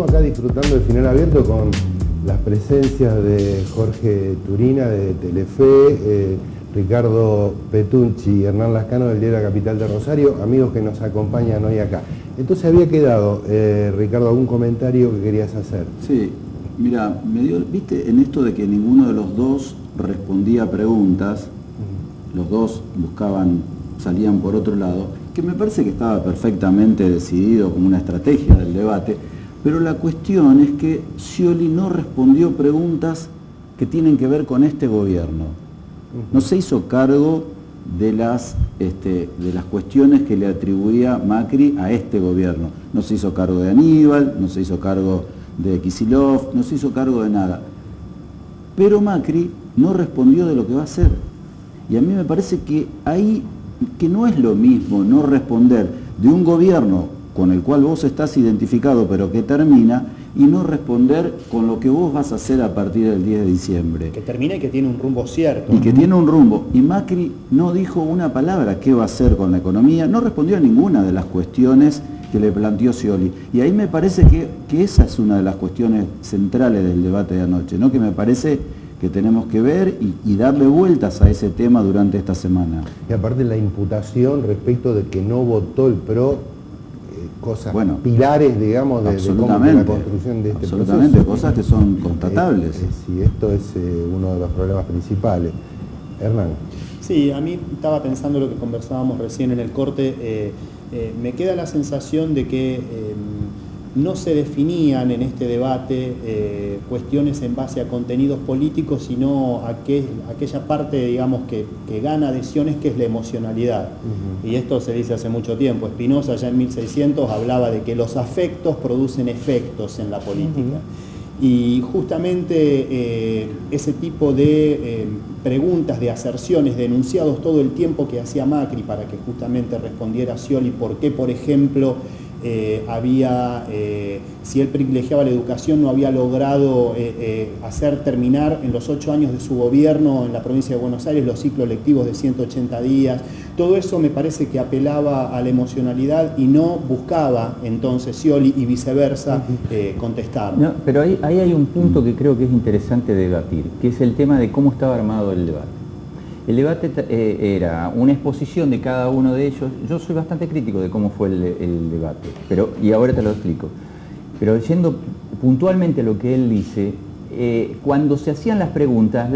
Estamos acá disfrutando del final abierto con las presencias de Jorge Turina de Telefe, Ricardo Petunchi y Hernán Lascano del diario La Capital de Rosario, amigos que nos acompañan hoy acá. Entonces había quedado, Ricardo, algún comentario que querías hacer. Sí, mira, viste en esto de que ninguno de los dos respondía preguntas, los dos salían por otro lado, que me parece que estaba perfectamente decidido como una estrategia del debate, pero la cuestión es que Scioli no respondió preguntas que tienen que ver con este gobierno. No se hizo cargo de las cuestiones que le atribuía Macri a este gobierno. No se hizo cargo de Aníbal, no se hizo cargo de Kicillof, no se hizo cargo de nada. Pero Macri no respondió de lo que va a hacer. Y a mí me parece que ahí, que no es lo mismo no responder de un gobierno con el cual vos estás identificado pero que termina, y no responder con lo que vos vas a hacer a partir del 10 de diciembre. Que termina y que tiene un rumbo cierto. Y que tiene un rumbo. Y Macri no dijo una palabra qué va a hacer con la economía, no respondió a ninguna de las cuestiones que le planteó Scioli. Y ahí me parece que esa es una de las cuestiones centrales del debate de anoche, ¿no? Que me parece que tenemos que ver y darle vueltas a ese tema durante esta semana. Y aparte la imputación respecto de que no votó el PRO, cosas, pilares, digamos, de la construcción de este absolutamente, proceso. Cosas que son constatables. Sí, esto es uno de los problemas principales. Hernán. Sí, a mí estaba pensando lo que conversábamos recién en el corte, me queda la sensación de que no se definían en este debate cuestiones en base a contenidos políticos, sino aquella parte, digamos, que gana adhesiones, que es la emocionalidad. Y esto se dice hace mucho tiempo. Spinoza ya en 1600 hablaba de que los afectos producen efectos en la política. Y justamente ese tipo de preguntas, de aserciones, de enunciados todo el tiempo que hacía Macri para que justamente respondiera Scioli por qué, por ejemplo, si él privilegiaba la educación, no había logrado hacer terminar en los 8 años de su gobierno en la provincia de Buenos Aires los ciclos lectivos de 180 días. Todo eso me parece que apelaba a la emocionalidad y no buscaba entonces Scioli y viceversa contestar. No, pero ahí hay un punto que creo que es interesante debatir, que es el tema de cómo estaba armado el debate. El debate era una exposición de cada uno de ellos. Yo soy bastante crítico de cómo fue el debate, y ahora te lo explico. Pero yendo puntualmente a lo que él dice, cuando se hacían las preguntas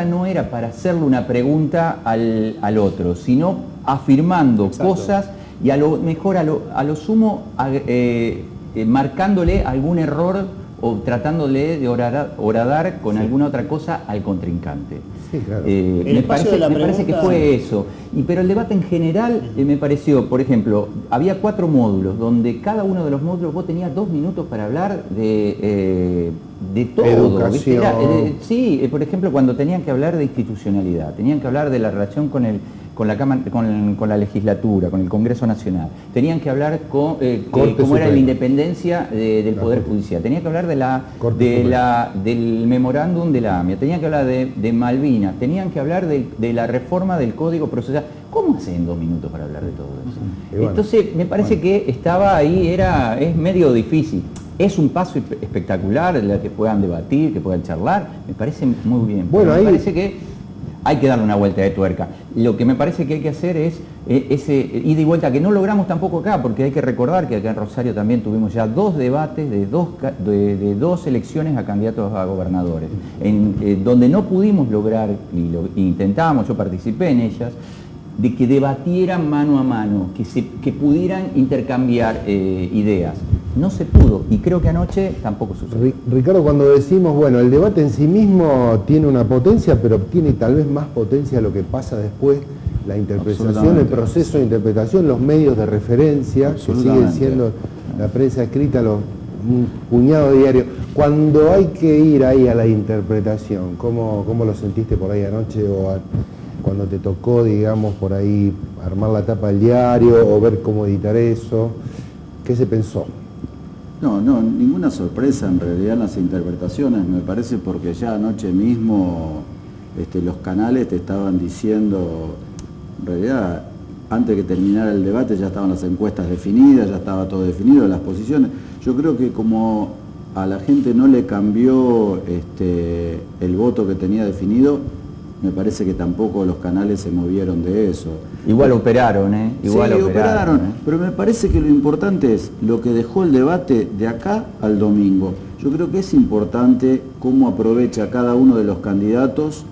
no era para hacerle una pregunta al otro, sino afirmando cosas y a lo mejor a lo sumo marcándole algún error o tratándole de horadar con alguna otra cosa al contrincante. Sí, claro. Me parece que fue eso. Pero el debate en general me pareció, por ejemplo, había 4 módulos, donde cada uno de los módulos vos tenías 2 minutos para hablar de todo. Educación. Sí, por ejemplo, cuando tenían que hablar de institucionalidad, tenían que hablar de la relación con la Cámara, con la legislatura, con el Congreso Nacional, tenían que hablar cómo era la independencia del Poder Judicial, tenían que hablar del memorándum de la AMIA, tenían que hablar de Malvinas, tenían que hablar de la reforma del Código Procesal. ¿Cómo hacen 2 minutos para hablar de todo eso? Entonces me parece que estaba ahí, es medio difícil. Es un paso espectacular el que puedan debatir, que puedan charlar, me parece muy bien. Bueno, me parece que hay que darle una vuelta de tuerca. Lo que me parece que hay que hacer es ese ida y vuelta, que no logramos tampoco acá, porque hay que recordar que acá en Rosario también tuvimos ya 2 debates de 2 elecciones a candidatos a gobernadores, donde no pudimos lograr, y intentamos, yo participé en ellas, de que debatieran mano a mano, que pudieran intercambiar ideas. No se pudo, y creo que anoche tampoco sucedió. Ricardo, cuando decimos, bueno, el debate en sí mismo tiene una potencia, pero tiene tal vez más potencia lo que pasa después, la interpretación, el proceso de interpretación, los medios de referencia, que siguen siendo la prensa escrita, un puñado de diarios. Cuando hay que ir ahí a la interpretación, ¿cómo lo sentiste por ahí anoche cuando te tocó, digamos, por ahí armar la tapa del diario o ver cómo editar eso? ¿Qué se pensó? No, ninguna sorpresa en realidad en las interpretaciones, me parece, porque ya anoche mismo los canales te estaban diciendo, en realidad, antes que terminara el debate ya estaban las encuestas definidas, ya estaba todo definido, las posiciones. Yo creo que como a la gente no le cambió el voto que tenía definido, me parece que tampoco los canales se movieron de eso. Igual operaron, Igual sí, operaron. Pero me parece que lo importante es lo que dejó el debate de acá al domingo. Yo creo que es importante cómo aprovecha cada uno de los candidatos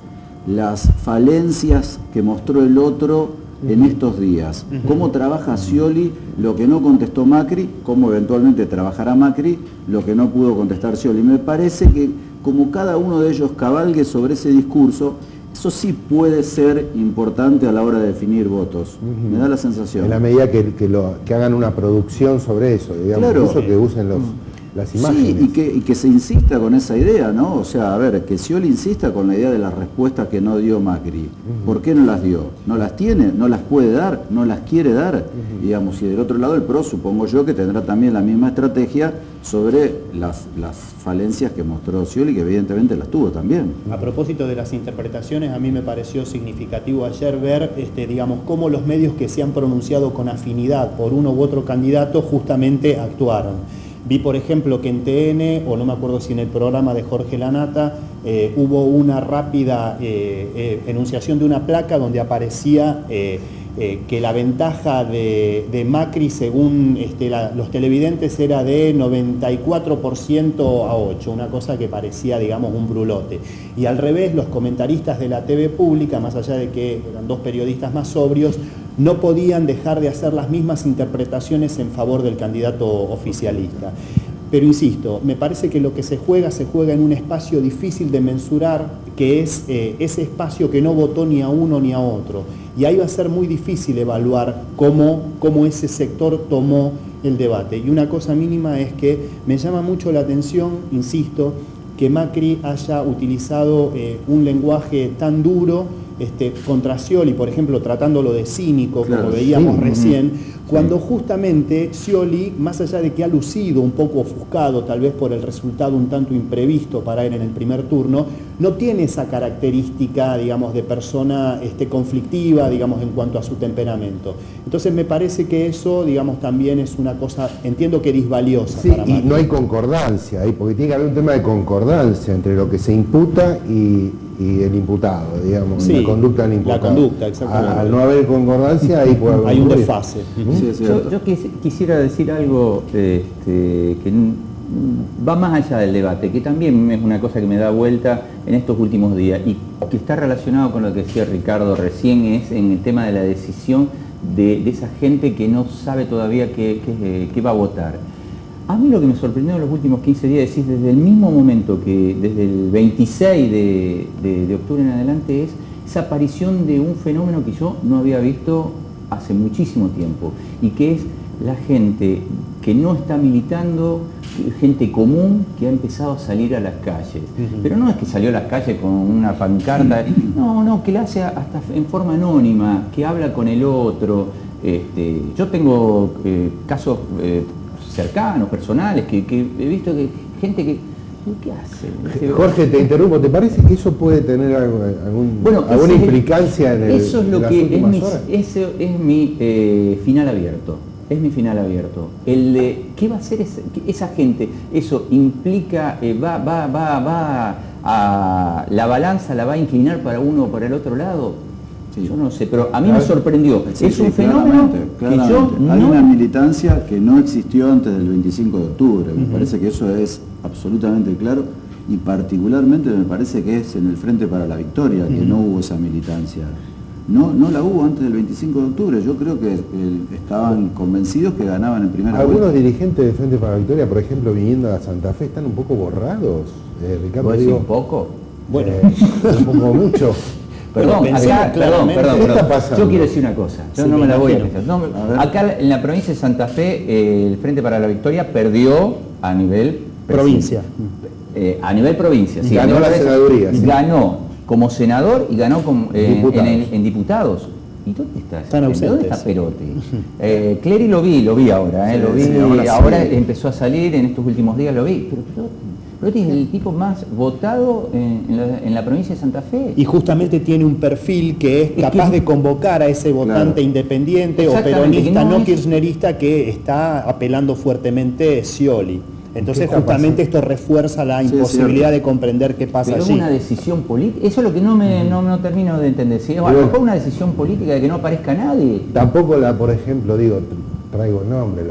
las falencias que mostró el otro en estos días. Cómo trabaja Scioli lo que no contestó Macri, cómo eventualmente trabajará Macri lo que no pudo contestar Scioli. Me parece que como cada uno de ellos cabalgue sobre ese discurso, eso sí puede ser importante a la hora de definir votos. Me da la sensación. En la medida que hagan una producción sobre eso, digamos, Claro. eso que usen las imágenes. Sí, y que se insista con esa idea, ¿no? O sea, a ver, que Scioli insista con la idea de las respuestas que no dio Macri. ¿Por qué no las dio? ¿No las tiene? ¿No las puede dar? ¿No las quiere dar? Digamos, y del otro lado el PRO, supongo yo, que tendrá también la misma estrategia sobre las falencias que mostró Scioli, que evidentemente las tuvo también. A propósito de las interpretaciones, a mí me pareció significativo ayer ver, digamos, cómo los medios que se han pronunciado con afinidad por uno u otro candidato justamente actuaron. Vi, por ejemplo, que en TN, o no me acuerdo si en el programa de Jorge Lanata, hubo una rápida enunciación de una placa donde aparecía que la ventaja de Macri, según los televidentes, era de 94% a 8, una cosa que parecía, digamos, un brulote. Y al revés, los comentaristas de la TV pública, más allá de que eran dos periodistas más sobrios, no podían dejar de hacer las mismas interpretaciones en favor del candidato oficialista. Pero insisto, me parece que lo que se juega en un espacio difícil de mensurar, que es ese espacio que no votó ni a uno ni a otro. Y ahí va a ser muy difícil evaluar cómo ese sector tomó el debate. Y una cosa mínima es que me llama mucho la atención, insisto, que Macri haya utilizado un lenguaje tan duro contra Scioli, por ejemplo, tratándolo de cínico, claro, como veíamos sí, recién, cuando justamente Scioli, más allá de que ha lucido un poco ofuscado, tal vez por el resultado un tanto imprevisto para él en el primer turno, no tiene esa característica, digamos, de persona conflictiva, digamos, en cuanto a su temperamento. Entonces me parece que eso, digamos, también es una cosa, entiendo que disvaliosa Sí, para y Macri. no hay concordancia ahí, porque tiene que haber un tema de concordancia entre lo que se imputa y el imputado, digamos, Sí, la conducta del imputado. la conducta, exactamente. Al no haber concordancia, ahí puede haber Hay un ruido. desfase. Sí, es cierto. Yo quisiera decir algo que va más allá del debate, que también es una cosa que me da vuelta en estos últimos días y que está relacionado con lo que decía Ricardo recién, es en el tema de la decisión de esa gente que no sabe todavía qué va a votar. A mí lo que me sorprendió en los últimos 15 días, es decir, desde el mismo momento que desde el 26 de octubre en adelante, es esa aparición de un fenómeno que yo no había visto hace muchísimo tiempo, y que es la gente que no está militando, gente común que ha empezado a salir a las calles. Pero no es que salió a las calles con una pancarta, no, que la hace hasta en forma anónima, que habla con el otro. Yo tengo casos cercanos, personales, que he visto que gente que... ¿Qué hace? Jorge, te interrumpo, ¿te parece que eso puede tener alguna implicancia en eso es lo las que últimas horas? Eso es mi final abierto. Es mi final abierto. El de qué va a hacer esa gente. Eso implica, va a la balanza la va a inclinar para uno o para el otro lado. Sí. Yo no sé, pero a mí me sorprendió. Sí, es un fenómeno claramente. Que yo Hay una militancia que no existió antes del 25 de octubre. Me parece que eso es absolutamente claro, y particularmente me parece que es en el Frente para la Victoria que no hubo esa militancia. No la hubo antes del 25 de octubre. Yo creo que estaban convencidos que ganaban en primera vuelta. Algunos dirigentes del Frente para la Victoria, por ejemplo, viniendo a Santa Fe, están un poco borrados. Ricardo, digo, ¿un poco? Bueno, un poco mucho. Perdón, Pero acá, claramente, ¿qué está pasando? Yo quiero decir una cosa, yo Sí, no me la voy a imagino. pensar. Acá en la provincia de Santa Fe, el Frente para la Victoria perdió a nivel Provincia. A nivel provincia, sí. Ganó a nivel la provincia, senaduría, sí. Ganó como senador y ganó Diputados. en diputados. ¿Y dónde está? Están ¿Dónde ausentes. está Perotti? Clery lo vi ahora, lo vi, sí, ahora sí. empezó a salir, en estos últimos días lo vi. Pero Perotti es el tipo más votado en la provincia de Santa Fe. Y justamente tiene un perfil que es capaz de convocar a ese votante Claro. independiente o Exactamente, peronista, que no no es- kirchnerista, que está apelando fuertemente Scioli. Entonces justamente esto refuerza la imposibilidad de comprender qué pasa allí. Pero es una decisión política, eso es lo que no termino de entender. Si es una decisión política de que no aparezca nadie. Tampoco por ejemplo, traigo nombre,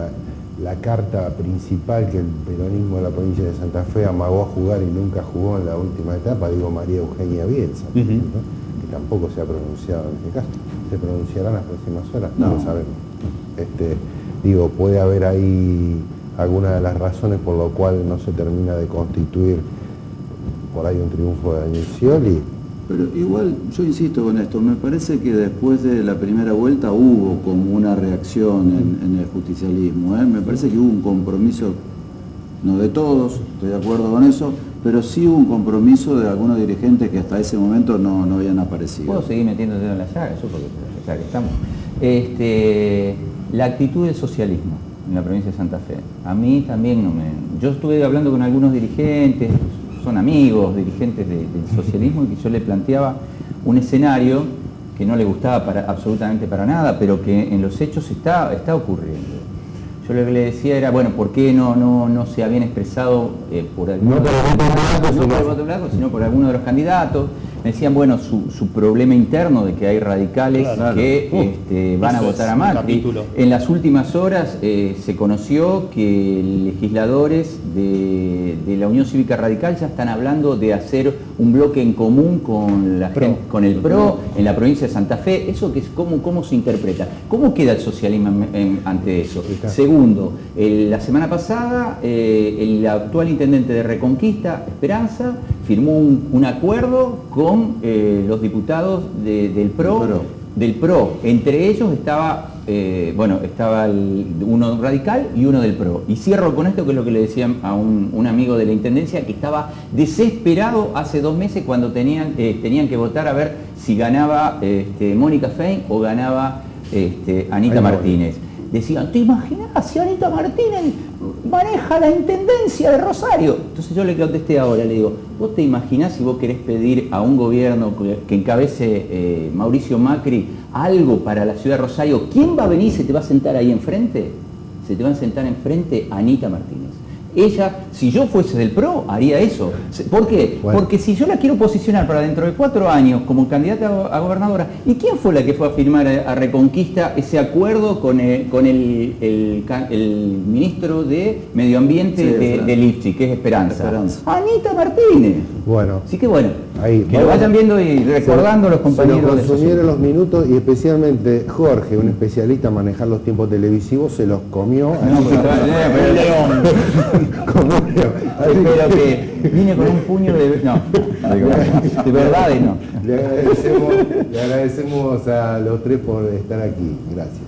la carta principal que el peronismo de la provincia de Santa Fe amagó a jugar y nunca jugó en la última etapa, María Eugenia Bielsa, ¿no? Que tampoco se ha pronunciado en este caso. ¿Se pronunciará en las próximas horas? No lo sabemos. Puede haber ahí alguna de las razones por lo cual no se termina de constituir por ahí un triunfo de Daniel Scioli. Pero igual, yo insisto con esto, me parece que después de la primera vuelta hubo como una reacción en el justicialismo, ¿eh? Me parece que hubo un compromiso, no de todos, estoy de acuerdo con eso, pero sí hubo un compromiso de algunos dirigentes que hasta ese momento no habían aparecido. ¿Puedo seguir metiéndote en la llaga? Yo porque ya que estamos. La actitud del socialismo en la provincia de Santa Fe, a mí también no me... Yo estuve hablando con algunos dirigentes, son amigos, dirigentes del socialismo, y que yo le planteaba un escenario que no le gustaba absolutamente para nada, pero que en los hechos está ocurriendo. Yo lo que le decía era, bueno, ¿por qué no se habían expresado por alguno de los candidatos, sino por alguno de los candidatos? Me decían, bueno, su problema interno de que hay radicales que van a votar a Macri. En las últimas horas se conoció que legisladores de la Unión Cívica Radical ya están hablando de hacer un bloque en común con el PRO en la provincia de Santa Fe. ¿Eso que es cómo se interpreta? ¿Cómo queda el socialismo ante eso? Segundo, la semana pasada el actual intendente de Reconquista, Esperanza, firmó un acuerdo con los diputados del PRO. Entre ellos estaba uno radical y uno del PRO. Y cierro con esto, que es lo que le decían a un amigo de la Intendencia, que estaba desesperado hace 2 meses cuando tenían que votar a ver si ganaba Mónica Fein o ganaba Anita Martínez. Decían, ¿te imaginas si Anita Martínez maneja la Intendencia de Rosario? Entonces yo le contesté ahora, le digo, ¿vos te imaginás si vos querés pedir a un gobierno que encabece Mauricio Macri algo para la ciudad de Rosario? ¿Quién va a venir y se te va a sentar ahí enfrente? Se te va a sentar enfrente Anita Martínez. Ella, si yo fuese del PRO, haría eso. ¿Por qué? Bueno. Porque si yo la quiero posicionar para dentro de 4 años como candidata a gobernadora, ¿y quién fue la que fue a firmar a Reconquista ese acuerdo con el ministro de Medio Ambiente de Lipsi, que es Esperanza? Anita Martínez. Bueno. Así que bueno, ahí, que lo vayan viendo y recordando los compañeros. Se nos consumieron los minutos y especialmente Jorge, un especialista en manejar los tiempos televisivos, se los comió. Pero que vine con un puño de... No, de verdad y no. Le agradecemos a los 3 por estar aquí. Gracias.